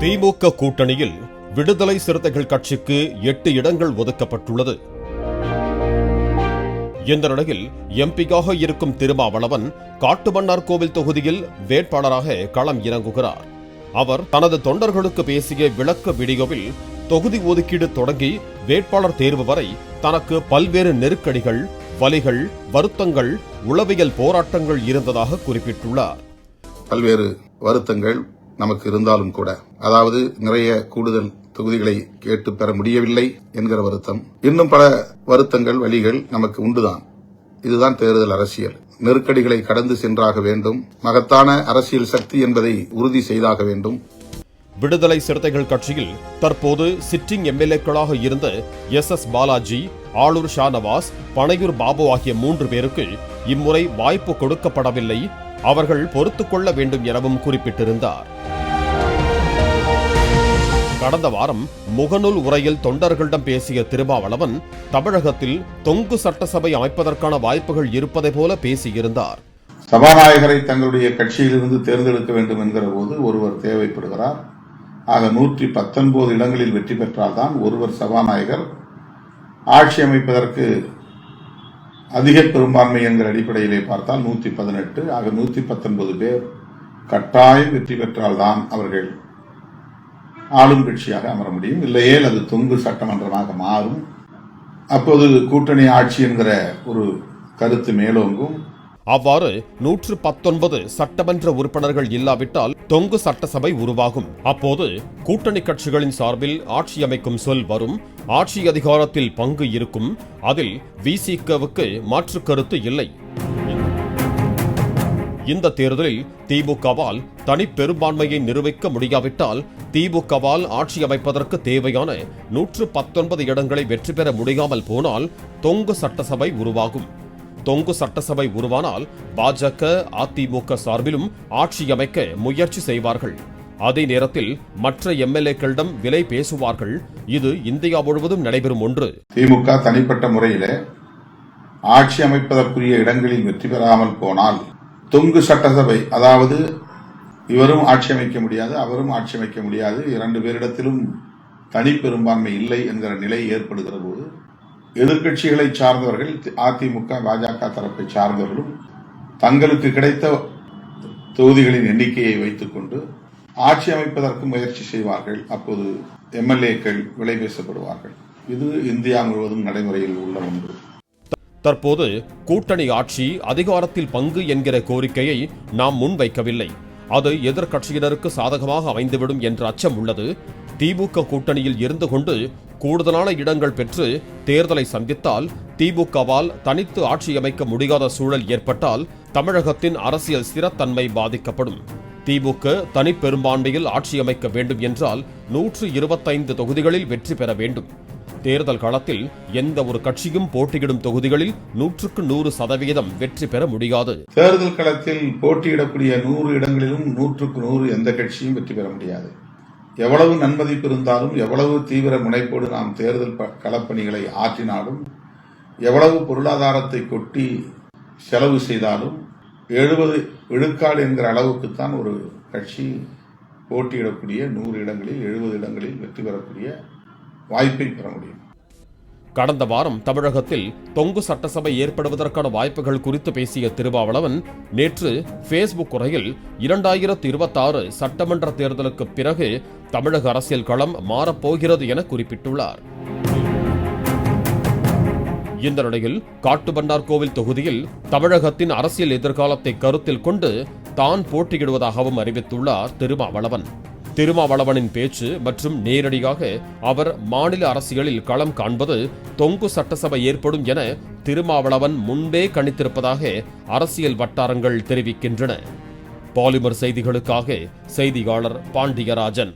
திமுக கூட்டணியில் விடுதலை சிறுத்தைகள் கட்சிக்கு 8 இடங்கள் ஒதுக்கப்பட்டுள்ளது. இந்த நிலையில் எம்பியாக இருக்கும் திருமாவளவன் காட்டுமன்னார்கோவில் தொகுதியில் வேட்பாளராக களம் இறங்குகிறார். அவர் தனது தொண்டர்களுக்கு பேசிய விளக்க வீடியோவில் தொகுதி ஒதுக்கீடு தொடங்கி வேட்பாளர் தேர்வு வரை தனக்கு பல்வேறு நெருக்கடிகள், வலிகள், வருத்தங்கள், உளவியல் போராட்டங்கள் இருந்ததாக குறிப்பிட்டுள்ளார். பல்வேறு வருத்தங்கள் நமக்கு இருந்தாலும் கூட, அதாவது நிறைய கூடுதல் தொகுதிகளை கேட்டு பெற முடியவில்லை என்கிற வருத்தம், இன்னும் பல வருத்தங்கள், வழிகள் நமக்கு உண்டுதான். இதுதான் தேர்தல் அரசியல். நெருக்கடிகளை கடந்து சென்றாக வேண்டும். மகத்தான அரசியல் சக்தி என்பதை உறுதி செய்தாக வேண்டும். விடுதலை சிறுத்தைகள் கட்சியில் தற்போது சிட்டிங் எம்எல்ஏக்களாக இருந்த எஸ் பாலாஜி, ஆளூர் ஷாநவாஸ், பனையூர் பாபு ஆகிய 3 பேருக்கு இம்முறை வாய்ப்பு கொடுக்கப்படவில்லை. அவர்கள் பொறுத்துக் கொள்ள வேண்டும் எனவும் குறிப்பிட்டிருந்தார். கடந்த வாரம் முகநூல் உரையில் தொண்டர்களிடம் பேசிய திருமாவளவன் தமிழகத்தில் தொங்கு சட்டசபை அமைப்பதற்கான வாய்ப்புகள் இருப்பதை போல பேசியிருந்தார். சபாநாயகரை தங்களுடைய கட்சியிலிருந்து தேர்ந்தெடுக்க வேண்டும் என்கிற போது ஒருவர் தேவைப்படுகிறார். ஆக 119 இடங்களில் வெற்றி பெற்றால்தான் ஒருவர் சபாநாயகர். ஆட்சி அமைப்பதற்கு அதிக பெரும்பான்மை என்கிற அடிப்படையிலே பார்த்தால் 118. ஆக 119 பேர் கட்டாயம் வெற்றி பெற்றால்தான் அவர்கள் ஆளும் கட்சியாக அமர முடியும். இல்லையேல் அது தொங்கு சட்டமன்றமாக மாறும். அப்போது கூட்டணி ஆட்சி என்கிற ஒரு கருத்து மேலோங்கும். அவ்வாறு 119 சட்டமன்ற உறுப்பினர்கள் இல்லாவிட்டால் தொங்கு சட்டசபை உருவாகும். அப்போது கூட்டணி கட்சிகளின் சார்பில் ஆட்சி அமைக்கும் சொல் வரும். ஆட்சி அதிகாரத்தில் பங்கு இருக்கும். அதில் விசிகவுக்கு மாற்று கருத்து இல்லை. இந்த தேர்தலில் திமுகவால் தனி பெரும்பான்மையை நிரூபிக்க முடியாவிட்டால் திமுகவால் ஆட்சி அமைப்பதற்கு தேவையான 119 இடங்களை வெற்றி பெற முடியாமல் போனால் தொங்கு சட்டசபை உருவாகும். தொங்கு சட்டசபை உருவானால் பாஜக, அதிமுக சார்பிலும் ஆட்சி அமைக்க முயற்சி செய்வார்கள். அதே நேரத்தில் மற்ற எம்எல்ஏக்களிடம் விலை பேசுவார்கள். இது இந்தியா முழுவதும் நடைபெறும் ஒன்று. திமுக தனிப்பட்ட முறையிலே ஆட்சி அமைப்பதற்குரிய இடங்களில் வெற்றி பெறாமல் போனால் தொங்கு சட்டசபை, அதாவது இவரும் ஆட்சி அமைக்க முடியாது, அவரும் ஆட்சி அமைக்க முடியாது, 2 பேரிடத்திலும் தனி பெரும்பான்மை இல்லை என்கிற நிலை ஏற்படுகிற போது எதிர்கட்சிகளை சார்ந்தவர்கள், அதிமுக, பாஜக தரப்பை சார்ந்தவர்களும் தங்களுக்கு கிடைத்த தொகுதிகளின் எண்ணிக்கையை வைத்துக் கொண்டு ஆட்சி அமைப்பதற்கு முயற்சி செய்வார்கள். அப்போது எம்எல்ஏக்கள் விலை பேசப்படுவார்கள். இது இந்தியா முழுவதும் நடைமுறையில் உள்ள ஒன்று. தற்போது கூட்டணி ஆட்சி அதிகாரத்தில் பங்கு என்கிற கோரிக்கையை நாம் முன்வைக்கவில்லை. அது எதிர்கட்சியினருக்கு சாதகமாக அமைந்துவிடும் என்ற அச்சம் உள்ளது. திமுக கூட்டணியில் இருந்து கொண்டு கூடுதலான இடங்கள் பெற்று தேர்தலை சந்தித்தால் திமுகவால் தனித்து ஆட்சி அமைக்க முடியாத சூழல் ஏற்பட்டால் தமிழகத்தின் அரசியல் ஸ்திரத்தன்மை பாதிக்கப்படும். திமுக தனி பெரும்பான்மையில் ஆட்சி அமைக்க வேண்டும் என்றால் 125 தொகுதிகளில் வெற்றி பெற வேண்டும். தேர்தல் களத்தில் எந்த ஒரு கட்சியும் போட்டியிடும் தொகுதிகளில் 100% வெற்றி பெற முடியாது. தேர்தல் களத்தில் போட்டியிடக்கூடிய 100 இடங்களிலும் 100% எந்த கட்சியும் வெற்றி பெற முடியாது. எவ்வளவு நன்மதிப்பு இருந்தாலும், எவ்வளவு தீவிர முனைப்போடு நாம் தேர்தல் களப்பணிகளை ஆற்றினாலும், எவ்வளவு பொருளாதாரத்தை கொட்டி செலவு செய்தாலும் 70 விழுக்காடு என்கிற அளவுக்குத்தான் ஒரு கட்சி போட்டியிடக்கூடிய 100 இடங்களில் 70 இடங்களில் வெற்றி பெறக்கூடிய வாய்ப்பை பெற முடியும். கடந்த வாரம் தமிழகத்தில் தொங்கு சட்டசபை ஏற்படுவதற்கான வாய்ப்புகள் குறித்து பேசிய திருமாவளவன் நேற்று பேஸ்புக் உரையில் 2026 சட்டமன்ற தேர்தலுக்கு பிறகு தமிழக அரசியல் களம் மாறப்போகிறது என குறிப்பிட்டுள்ளார். இந்த நிலையில் காட்டுமன்னார்கோவில் தொகுதியில் தமிழகத்தின் அரசியல் எதிர்காலத்தை கருத்தில் கொண்டு தான் போட்டியிடுவதாகவும் அறிவித்துள்ளார் திருமாவளவன். திருமாவளவனின் பேச்சு மற்றும் நேரடியாக அவர் மாநில அரசியலில் களம் காண்பது தொங்கு சட்டசபை ஏற்படும் என திருமாவளவன் முன்பே கணித்திருப்பதாக அரசியல் வட்டாரங்கள் தெரிவிக்கின்றன. பாலிமர் செய்திகளுக்காக செய்தியாளர் பாண்டியராஜன்.